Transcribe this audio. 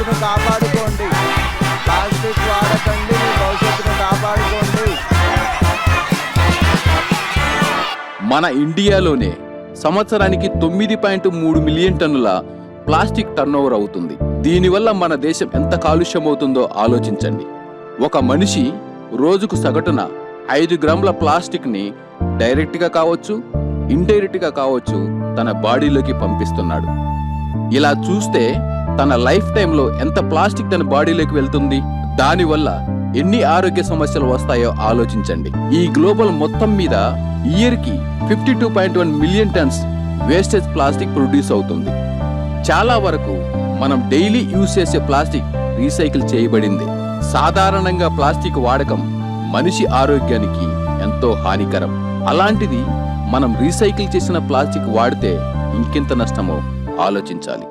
భవిష్యత్తును కాపాడుకోండి. ప్లాస్టిక్ వాడకండి, మీ భవిష్యత్తును కాపాడుకోండి. మన ఇండియాలోనే సంవత్సరానికి 9.3 మిలియన్ టన్నుల ప్లాస్టిక్ టర్నోవర్ అవుతుంది. దీనివల్ల మన దేశం ఎంత కాలుష్యమవుతుందో ఆలోచించండి. ఒక మనిషి రోజుకు సగటున 5 గ్రాముల ప్లాస్టిక్ని డైరెక్ట్గా కావచ్చు, ఇండైరెక్ట్గా కావచ్చు తన బాడీలోకి పంపిస్తున్నాడు. ఇలా చూస్తే తన లైఫ్ టైంలో ఎంత ప్లాస్టిక్ తన బాడీలోకి వెళ్తుంది, దానివల్ల ఎన్ని ఆరోగ్య సమస్యలు వస్తాయో ఆలోచించండి. ఈ గ్లోబల్ మొత్తం మీద ఇయర్కి 52.1 million tons wastage plastic produce అవుతుంది. చాలా వరకు మనం డైలీ యూజ్ చేసే ప్లాస్టిక్ రీసైకిల్ చేయబడింది. సాధారణంగా ప్లాస్టిక్ వాడకం మనిషి ఆరోగ్యానికి ఎంతో హానికరం. అలాంటిది మనం రీసైకిల్ చేసిన ప్లాస్టిక్ వాడితే ఇంకెంత నష్టమో ఆలోచించాలి.